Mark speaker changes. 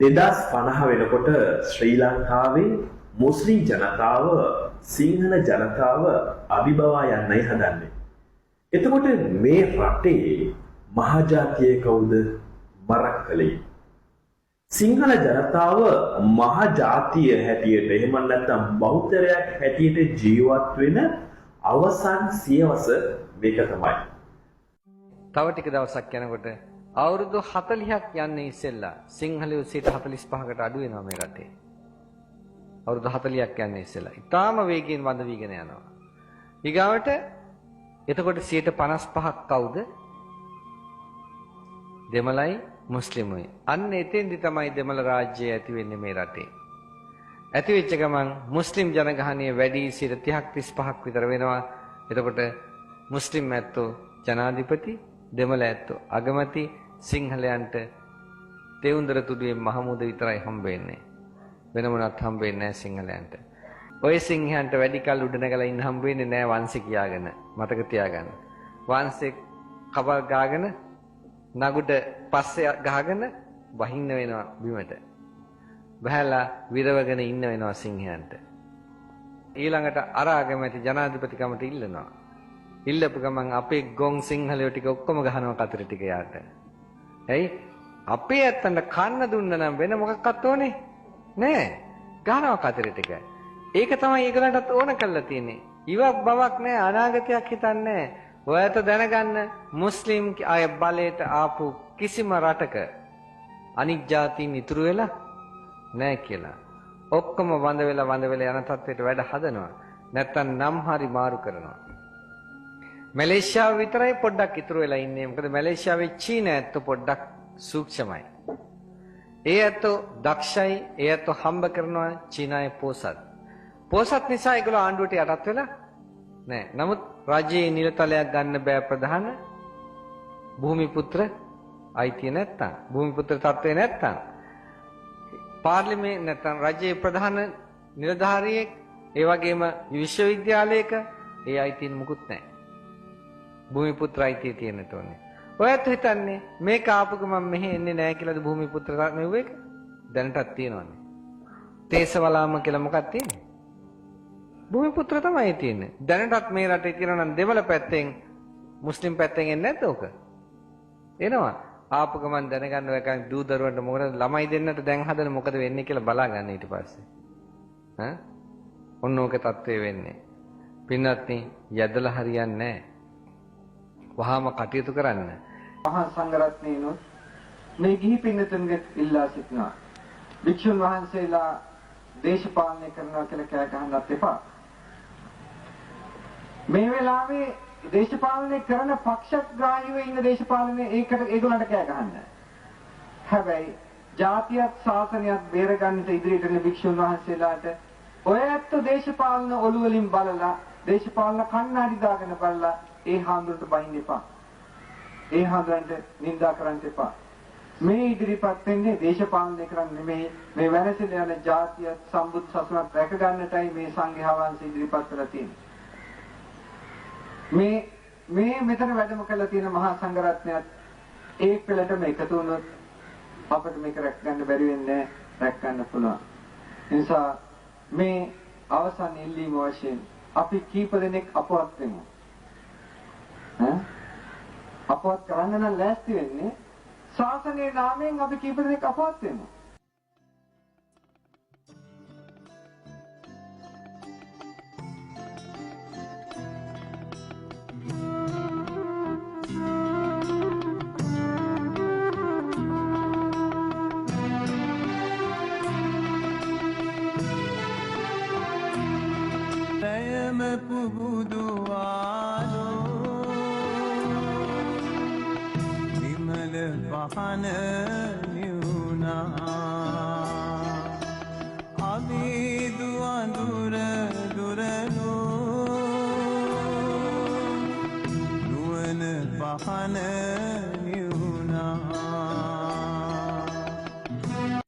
Speaker 1: දෙදස් 50 වෙනකොට ශ්‍රී ලංකාවේ මුස්ලිම් ජනතාව සිංහල ජනතාව අභිබවා යන්නයි හදන්නේ. එතකොට මේ රටේ මහජාතිය කවුද මරක් කළේ? සිංහල ජනතාව මහජාතිය හැටියට එහෙම නැත්නම් බෞද්ධරයක් හැටියට ජීවත් වෙන අවසන් සියවස මේක තමයි.
Speaker 2: තව ටික දවසක් යනකොට අවුරුදු 40ක් යන්නේ ඉස්සෙල්ලා සිංහලයෝ 45කට අඩු වෙනවා මේ රටේ. අවුරුදු 40ක් යන්නේ ඉස්සෙල්ලා. ඊටාම වේගයෙන් වඳ වීගෙන යනවා. ඊගාවට එතකොට 55ක් කවුද? දෙමළයි මුස්ලිමුයි. අන්න එතෙන්දි තමයි දෙමළ රාජ්‍යය ඇති වෙන්නේ මේ රටේ. ඇති වෙච්ච ගමන් මුස්ලිම් ජනගහනය වැඩි 30ක් 35ක් විතර වෙනවා. එතකොට මුස්ලිම් ඇත්තෝ ජනාධිපති, දෙමළ ඇත්තෝ අගමැති, සිංහලයන්ට තෙවුන්දර තුඩුවේ මහමුද විතරයි හම්බ වෙන්නේ. වෙන මොනවත් හම්බ වෙන්නේ නැහැ සිංහලයන්ට. ඔය සිංහයන්ට වැඩි කල් උඩ නැගලා ඉන්න හම්බ වෙන්නේ නැහැ වංශේ කියාගෙන. මතක තියාගන්න. වංශේ කබල් ගාගෙන නගුඩ පස්සේ ගහගෙන වහින්න වෙනවා බිමට. බහැලා විරවගෙන ඉන්න වෙනවා සිංහයන්ට. ඊළඟට අර අගමැති ජනාධිපතිකමට ඉල්ලනවා. ඉල්ලපු ගමන් අපේ ගොන් සිංහලයෝ ටික ඔක්කොම ගහනවා කතර ටික යාට. ඇයි? අපේ ඇත්තන්ට කන්න දුන්න නම් වෙන මොකක්වත් ඕනේ නෑ. ගහනවා කතර ටික. ඒක තමයි ඒගොල්ලන්ටත් ඕන කරලා තියෙන්නේ. ඉවක් බවක් නෑ, අනාගතයක් හිතන්නේ නෑ. ඔයාට දැනගන්න මුස්ලිම් අය බලයට ආපු කිසිම රටක අනික් ජාතීන් ඉතුරු වෙලා නෑ කියලා. ඔක්කොම වඳ වෙලා යන තත්ත්වයට වැඩ හදනවා. නැත්තම් නම් හරි මාරු කරනවා. මැලේසියාව විතරයි පොඩ්ඩක් ඉතුරු වෙලා ඉන්නේ. මොකද මැලේසියාවේ චීන ඇත්තෝ පොඩ්ඩක් සූක්ෂමයි. ඒ ඇත්තෝ දක්ෂයි, ඒ ඇත්තෝ හම්බ කරනවා චීනාවේ පෝසත්. පෝසත් නිසා ඒගොල්ලෝ ආණ්ඩුවට යටත් වෙලා නෑ. නමුත් රජයේ නිලතලයක් ගන්න බෑ ප්‍රධාන භූමිපුත්‍ර අයිතිය නැත්තම්, භූමිපුත්‍ර තත්ත්වේ නැත්තම්, පාර්ලිමේ නැත්තම් රජයේ ප්‍රධාන නිලධාරියෙක්, ඒ වගේම විශ්වවිද්‍යාලයක ඒ අයිතිය මුකුත් නෑ. භූමිපුත්‍ර අයිතිය තියෙන්න ඕනේ. ඔයත් හිතන්නේ මේක ආපු ගමන් මෙහෙ එන්නේ නැහැ කියලාද භූමිපුත්‍ර මෙව්ව එක? දැනටත් තියෙනවනේ. තේසවලාම කියලා මොකක්ද තියෙන්නේ? භූමිපුත්‍ර තමයි තියෙන්නේ. දැනටත් මේ රටේ තියෙනවා නම් දෙමළ පැත්තෙන් මුස්ලිම් පැත්තෙන් එන්නේ නැද්ද ඔක? එනවා. ආපු ගමන් දැනගන්න ඔය කන් දූ දරුවන්ට මොකද ළමයි දෙන්නට දැන් හදන මොකද වෙන්නේ කියලා බලා ගන්න ඊට පස්සේ. ඈ? ඔන්න ඕක තත්ත්වේ වෙන්නේ. පින්වත්නි යදලා හරියන්නේ නැහැ. වහාම කටයුතු කරන්න.
Speaker 3: මහා සංඝරත්නයනොත් මේ ගිහි පින්නතුන්ගේ ඉල්ලා සිටිනවා. වික්ෂුන් වහන්සේලා දේශපාලනය කරනවා කියලා කෑ ගහන්නත් එපා. මේ වෙලාවේ දේශපාලනය කරන පක්ෂග්‍රාහීව ඉන්න දේශපාලනයේ ඒගොල්ලන්ට කෑ ගහන්න. හැබැයි ජාතියත් ශාසනයත් බේරගන්නට ඉදිරියට එන වික්ෂුන් වහන්සේලාට ඔය ඇත්ත දේශපාලන ඔළු වලින් බලලා දේශපාලන කණ්ණාඩි දාගෙන බලලා ඒ හාමුදුරන්ට බයින්න එපා. ඒ හාමුදුරන්ට නිඳා කරන්න එපා. මේ ඉදිරිපත් වෙන්නේ දේශපාලනය කරන්න නෙමෙයි, මේ වෙනසෙල යන ජාතිය සම්බුත් සසුනක් රැක ගන්නටයි මේ සංඝයා වහන්සේ ඉදිරිපත් කරලා තියෙන්නේ. මේ මෙතන වැඩම කරලා තියෙන මහා සංඝරත්නයත් ඒ පෙළටම එකතු වුණොත් අපිට මේක රැක ගන්න බැරි වෙන්නේ නැහැ, රැක ගන්න පුළුවන්. ඒ නිසා මේ අවසන් ඉල්ලීම වශයෙන් අපි කීප දෙනෙක් අපවත් වෙමු. අපවත් කරන්න නම් ලෑස්ති වෙන්නේ ශාසනයේ නාමයෙන් අපි කීප දෙනෙක් අපවත් වෙමු.
Speaker 4: ප්‍රයම පුබුදුවාලෝ පහන නිවුණා අබිදු අඳුර දුරනෝ නුවණ පහන